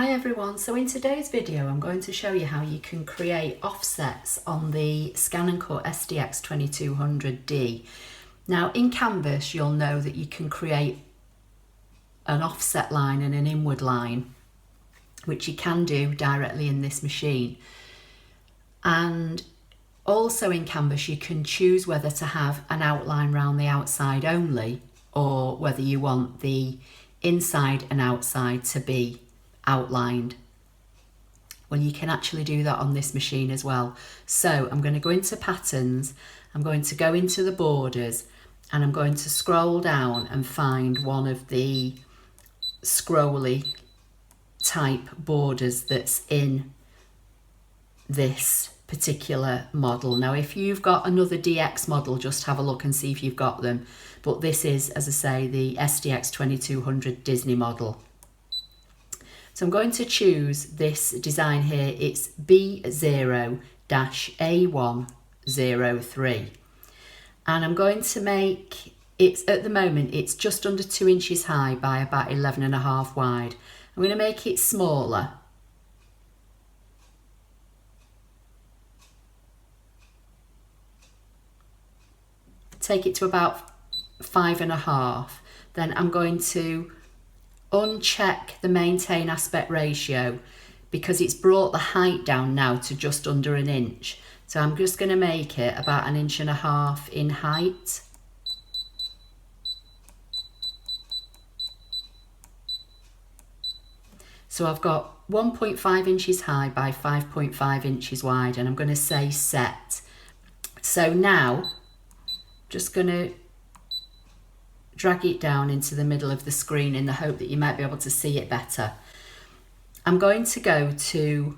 Hi everyone, so in today's video I'm going to show you how you can create offsets on the ScanNCut SDX2200D. Now in Canvas you'll know that you can create an offset line and an inward line, which you can do directly in this machine. And also in Canvas you can choose whether to have an outline around the outside only or whether you want the inside and outside to be outlined. Well, you can actually do that on this machine as well. So I'm going to go into patterns, I'm going to go into the borders, and I'm going to scroll down and find one of the scrolly type borders that's in this particular model. Now if you've got another DX model, just have a look and see if you've got them, but this is, as I say, the SDX2200 Disney model. So I'm going to choose this design here. It's B0-A103, and I'm going to make it, at the moment it's just under 2 inches high by about 11.5 wide. I'm going to make it smaller, take it to about 5.5. Then I'm going to uncheck the maintain aspect ratio because it's brought the height down now to just under 1 inch. So I'm just going to make it about 1.5 inches in height. So I've got 1.5 inches high by 5.5 inches wide, and I'm going to say set. So now just going to drag it down into the middle of the screen in the hope that you might be able to see it better. I'm going to go to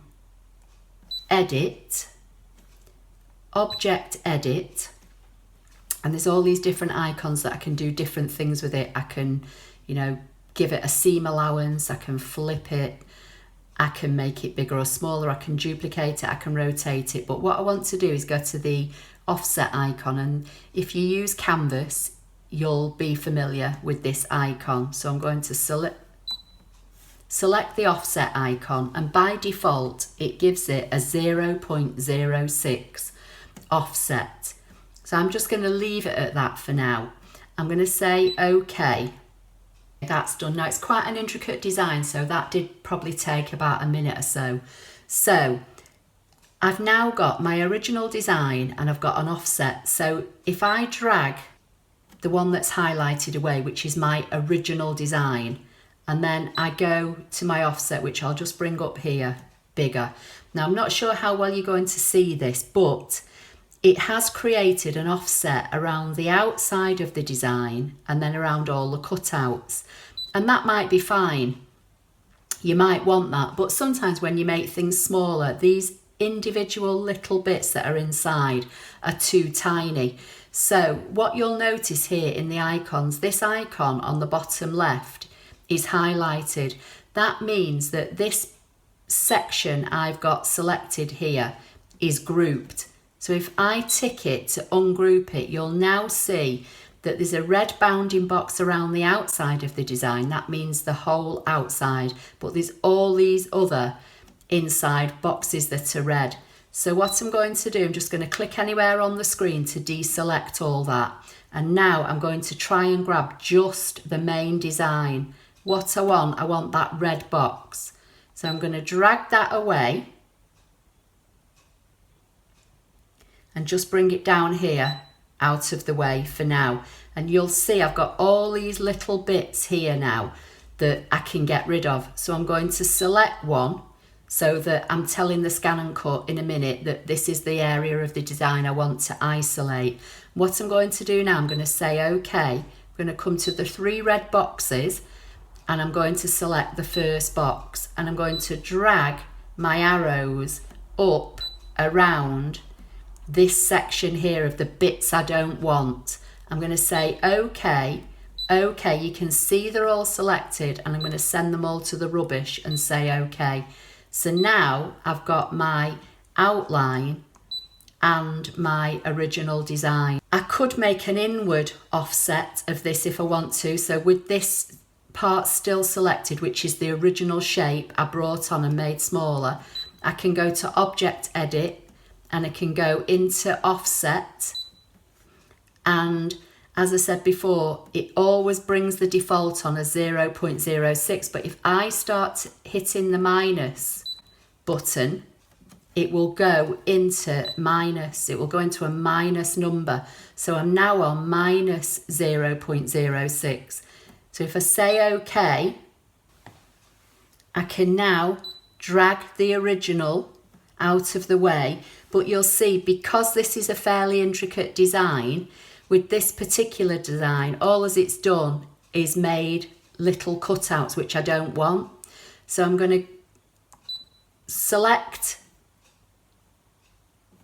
Edit, Object Edit, and there's all these different icons that I can do different things with it. I can, give it a seam allowance, I can flip it, I can make it bigger or smaller, I can duplicate it, I can rotate it. But what I want to do is go to the offset icon, and if you use Canvas you'll be familiar with this icon. So I'm going to select the offset icon, and by default it gives it a 0.06 offset. So I'm just going to leave it at that for now. I'm going to say OK. That's done. Now it's quite an intricate design, so that did probably take about a minute or so. So I've now got my original design and I've got an offset. So if I drag the one that's highlighted away, which is my original design, and then I go to my offset, which I'll just bring up here bigger. Now I'm not sure how well you're going to see this, but it has created an offset around the outside of the design and then around all the cutouts, and that might be fine. You might want that, but sometimes when you make things smaller, these individual little bits that are inside are too tiny. So what you'll notice here in the icons, this icon on the bottom left is highlighted. That means that this section I've got selected here is grouped. So if I tick it to ungroup it, you'll now see that there's a red bounding box around the outside of the design. That means the whole outside, but there's all these other inside boxes that are red. So what I'm going to do, I'm just going to click anywhere on the screen to deselect all that. And now I'm going to try and grab just the main design. What I want that red box. So I'm going to drag that away and just bring it down here out of the way for now. And you'll see I've got all these little bits here now that I can get rid of. So I'm going to select one, so that I'm telling the ScanNCut in a minute that this is the area of the design I want to isolate. What I'm going to do now, I'm going to say OK. I'm going to come to the 3 red boxes and I'm going to select the first box, and I'm going to drag my arrows up around this section here of the bits I don't want. I'm going to say OK. OK, you can see they're all selected, and I'm going to send them all to the rubbish and say OK. So now I've got my outline and my original design. I could make an inward offset of this if I want to. So with this part still selected, which is the original shape I brought on and made smaller, I can go to Object Edit and I can go into Offset, and as I said before, it always brings the default on as 0.06, but if I start hitting the minus button, it will go into minus, it will go into a minus number. So I'm now on minus 0.06. So if I say OK, I can now drag the original out of the way, but you'll see, because this is a fairly intricate design, with this particular design, all as it's done is made little cutouts, which I don't want. So I'm going to select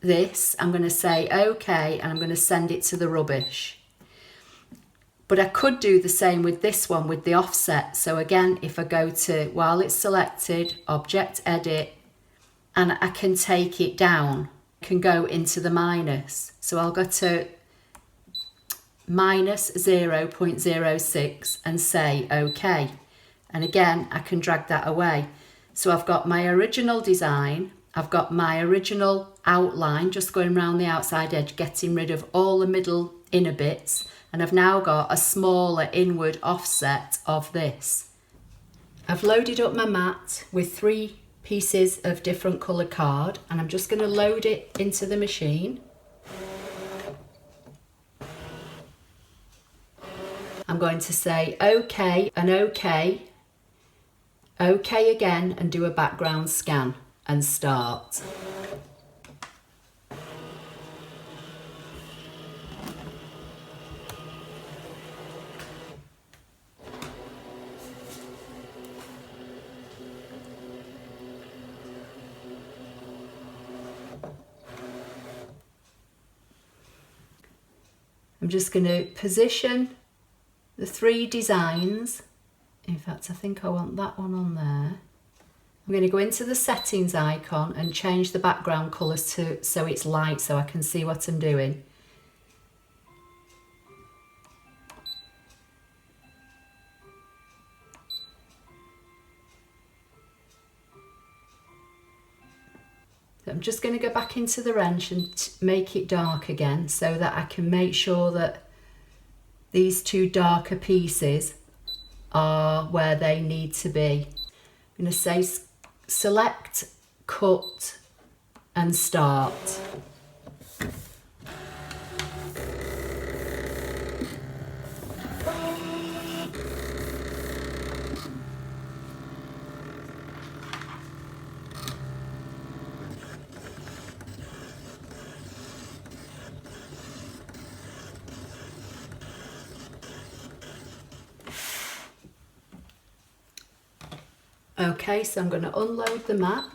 this, I'm going to say OK, and I'm going to send it to the rubbish. But I could do the same with this one, with the offset. So again, if I go to, while it's selected, Object Edit, and I can take it down, I can go into the minus. So I'll go to minus 0.06 and say OK. And again, I can drag that away. So I've got my original design, I've got my original outline, just going around the outside edge, getting rid of all the middle inner bits, and I've now got a smaller inward offset of this. I've loaded up my mat with 3 pieces of different colour card, and I'm just going to load it into the machine. I'm going to say OK and OK, OK again, and do a background scan and start. I'm just going to position the 3 designs. In fact, I think I want that one on there. I'm going to go into the settings icon and change the background colours to so it's light, so I can see what I'm doing. I'm just going to go back into the wrench and make it dark again, so that I can make sure that these 2 darker pieces are where they need to be. I'm going to say select, cut and start. Okay, so I'm going to unload the mat.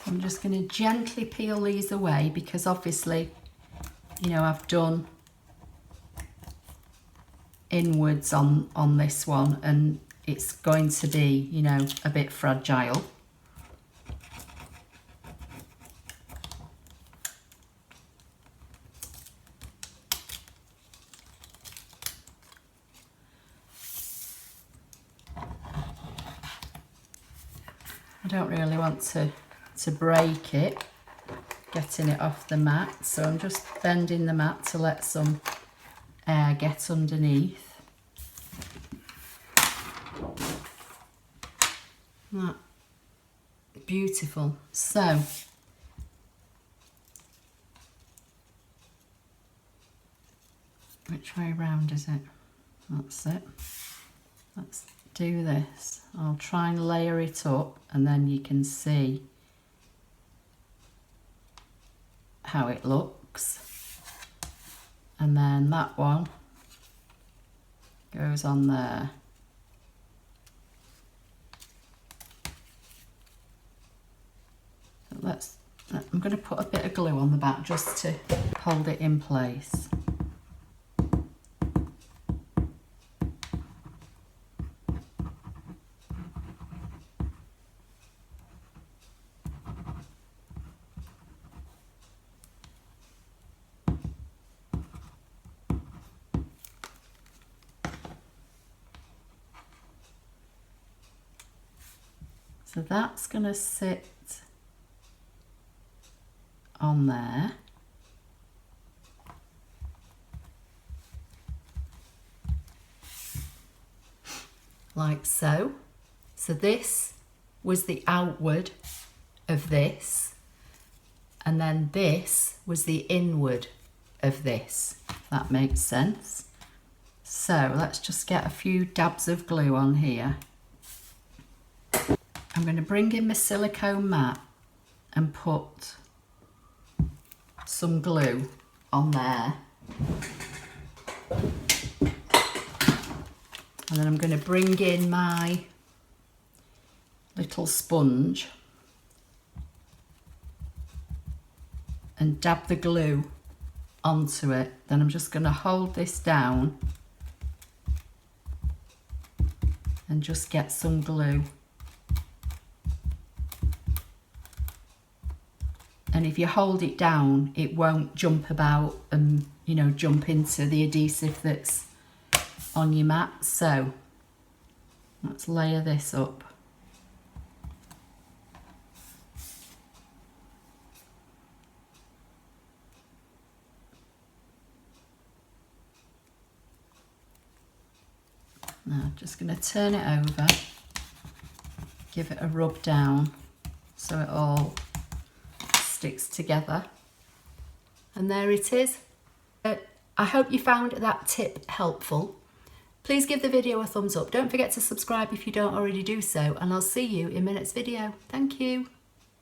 I'm just going to gently peel these away, because obviously, you know, I've done inwards on this one, and it's going to be, you know, a bit fragile. I don't really want to break it, getting it off the mat, so I'm just bending the mat to let some air get underneath. That beautiful. So which way round is it? That's it. Let's do this. I'll try and layer it up, and then you can see how it looks. And then that one goes on there. So let's I'm going to put a bit of glue on the back just to hold it in place. So that's going to sit on there. Like so. So this was the outward of this, and then this was the inward of this. If that makes sense. So let's just get a few dabs of glue on here. I'm going to bring in my silicone mat and put some glue on there. And then I'm going to bring in my little sponge and dab the glue onto it. Then I'm just going to hold this down and just get some glue. And if you hold it down, it won't jump about and, you know, jump into the adhesive that's on your mat. So let's layer this up. Now I'm just going to turn it over, give it a rub down so it all sticks together, and there it is. I hope you found that tip helpful. Please give the video a thumbs up. Don't forget to subscribe if you don't already do so, and I'll see you in my next video. Thank you.